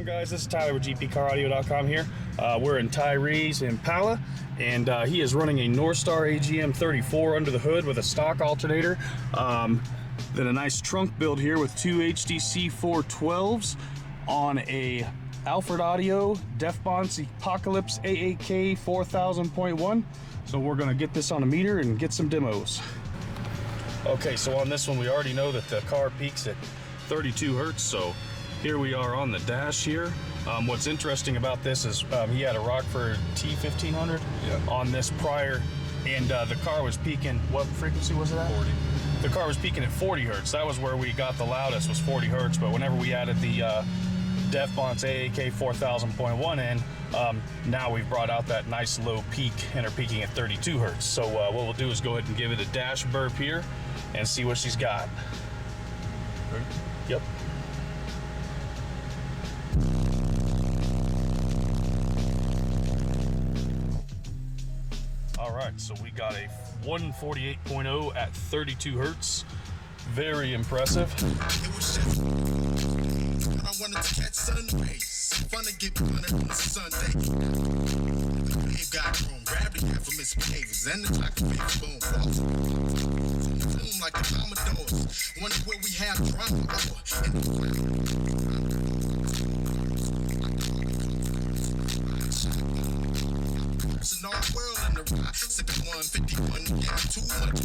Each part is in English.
Guys, this is Tyler with GPCarAudio.com here. We're in Tyre's Impala, and he is running a Northstar AGM34 under the hood with a stock alternator. Then a nice trunk build here with two HDC4 12s on a Alfred Audio Deaf Donce AAK4000.1. So we're going to get this on a meter and get some demos. Okay, so on this one we already know that the car peaks at 32 hertz, so here we are on the dash here. What's interesting about this is he had a Rockford T1500 on this prior, and the car was peaking, what frequency was it at? 40. The car was peaking at 40 hertz. That was where we got the loudest, was 40 hertz, but whenever we added the Deaf Donce AAK4000.1 in, now we've brought out that nice low peak and are peaking at 32 hertz. So what we'll do is go ahead and give it a dash burp here and see what she's got. Okay. Yep. All right, so we got a 148.0 at 32 hertz. Very impressive. I wanted to catch sun rays. Fun to get blunted on a Sunday. They've got room. Grab the guy for misbehaviors. And the chocolate baby boom falls. Boom like the Commodores. Wonder where we have drama over. It's an all world in the ride. Sipping 151, getting too much.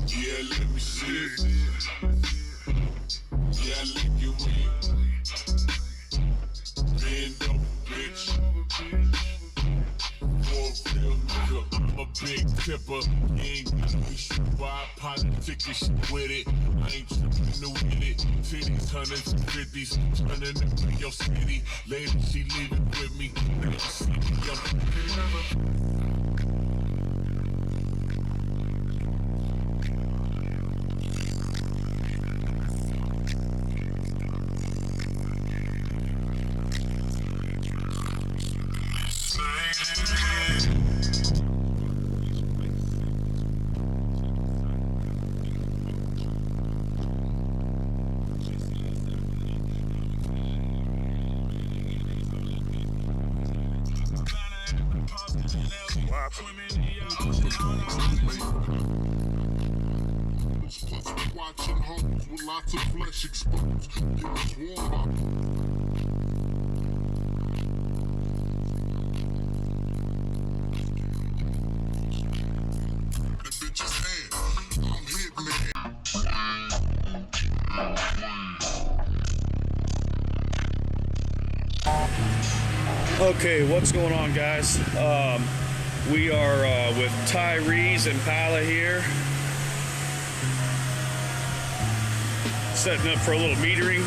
Yeah, let me see it. Yeah, lick your wing. Bend over, bitch. For a real nigga, I'm a big tipper. You ain't gotta be shit by politics with it. I ain't tripping new with it. Titties, hundreds and fifties, turning into your city. Lady, she leaving with me. Never see me, watching homes with lots of flesh exposed. It was warm up. The bitch's hand, I'm hitman. Okay, what's going on, guys? We are with Tyre's Impala here, setting up for a little metering.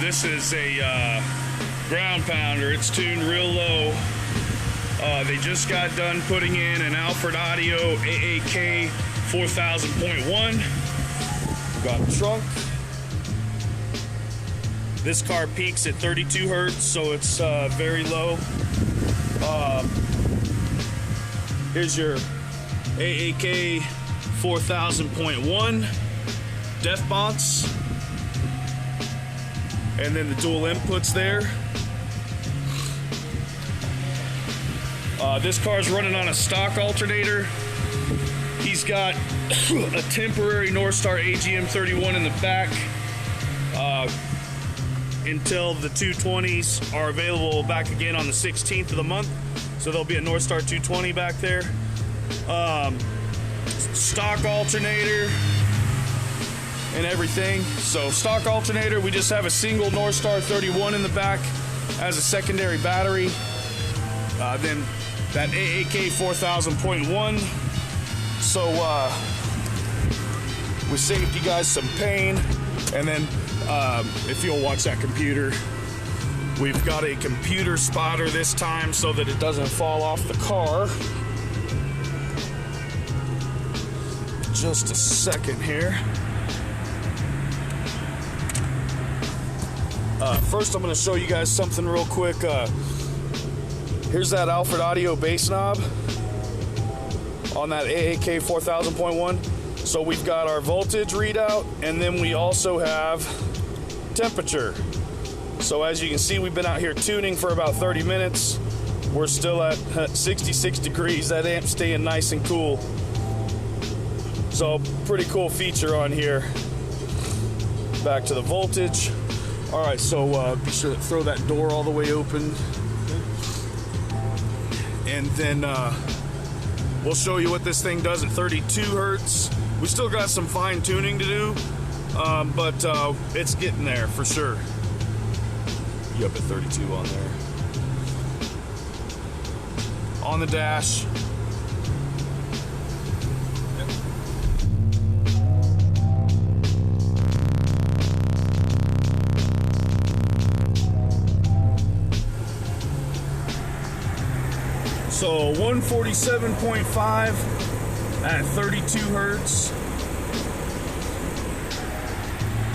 This is a ground pounder. It's tuned real low. They just got done putting in an Alfred Audio AAK 4000.1. Got a trunk. This car peaks at 32 hertz, so it's very low. Here's your AAK 4000.1 Deaf Donce, and then the dual inputs there. This car's running on a stock alternator. He's got a temporary Northstar AGM31 in the back. until the 220s are available back again on the 16th of the month. So there'll be a Northstar 220 back there. Stock alternator and everything. So stock alternator, we just have a single Northstar 31 in the back as a secondary battery. Then that AAK4000.1. So we saved you guys some pain. And then if you'll watch that computer, we've got a computer spotter this time so that it doesn't fall off the car. Just a second here. First, I'm going to show you guys something real quick. Here's that Alfred Audio bass knob on that AAK4000.1. So we've got our voltage readout, and then we also have temperature. So as you can see, we've been out here tuning for about 30 minutes. We're still at 66 degrees. That amp's staying nice and cool. So pretty cool feature on here. Back to the voltage. All right, so be sure to throw that door all the way open. And then we'll show you what this thing does at 32 hertz. We still got some fine tuning to do, but it's getting there for sure. You up at 32 on there. On the dash. So 147.5 at 32 hertz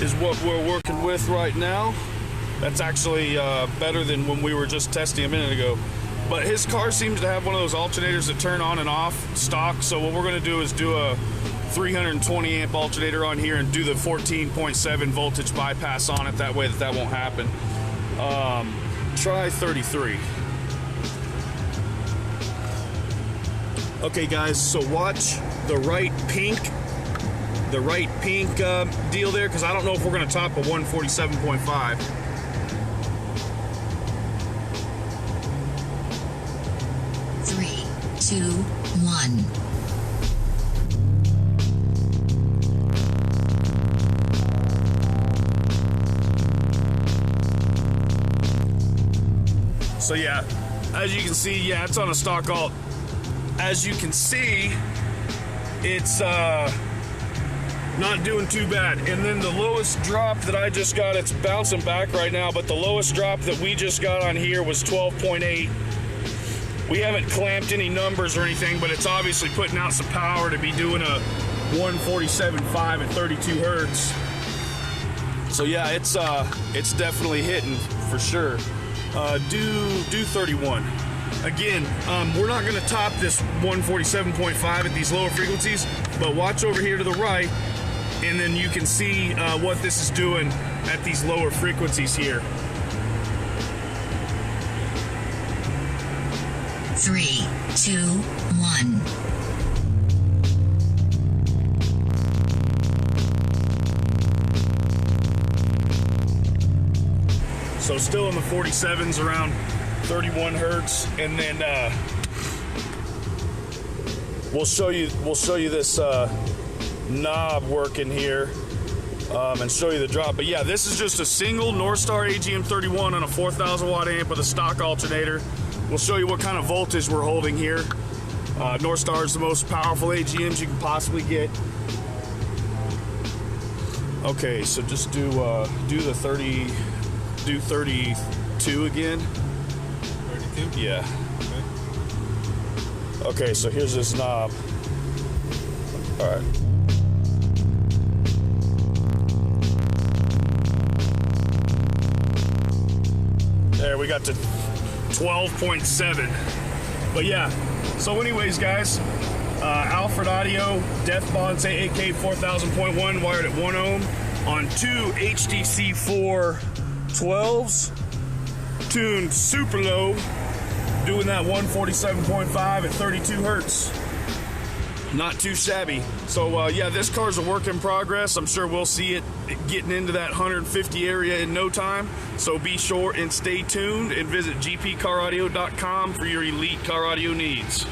is what we're working with right now. That's actually better than when we were just testing a minute ago. But his car seems to have one of those alternators that turn on and off stock. So what we're going to do is do a 320 amp alternator on here and do the 14.7 voltage bypass on it. That way that won't happen. Try 33. Okay guys, so watch the right pink deal there, because I don't know if we're going to top a 147.5. Three, two, one. So yeah, as you can see, yeah, it's on a stock alt. As you can see, it's not doing too bad. And then the lowest drop that I just got, it's bouncing back right now, but the lowest drop that we just got on here was 12.8. We haven't clamped any numbers or anything, but it's obviously putting out some power to be doing a 147.5 at 32 hertz. So yeah, it's definitely hitting for sure. Do 31. Again, we're not going to top this 147.5 at these lower frequencies, but watch over here to the right, and then you can see what this is doing at these lower frequencies here. 3, 2, 1. So still in the 47s, around 31 hertz, and then we'll show you this knob working here and show you the drop. But yeah, this is just a single Northstar AGM31 on a 4,000 watt amp with a stock alternator. We'll show you what kind of voltage we're holding here. Northstar is the most powerful AGMs you can possibly get. Okay, so just do the 32 again. 32? Yeah. Okay, so here's this knob. All right. There, we got to 12.7. But yeah, so anyways, guys, Alfred Audio, Deaf Donce AAK4000.1 wired at 1 ohm on 2 HDC4 12s, tuned super low, doing that 147.5 at 32 hertz. Not too shabby. So yeah, this car's a work in progress. I'm sure we'll see it getting into that 150 area in no time. So be sure and stay tuned and visit gpcaraudio.com for your elite car audio needs.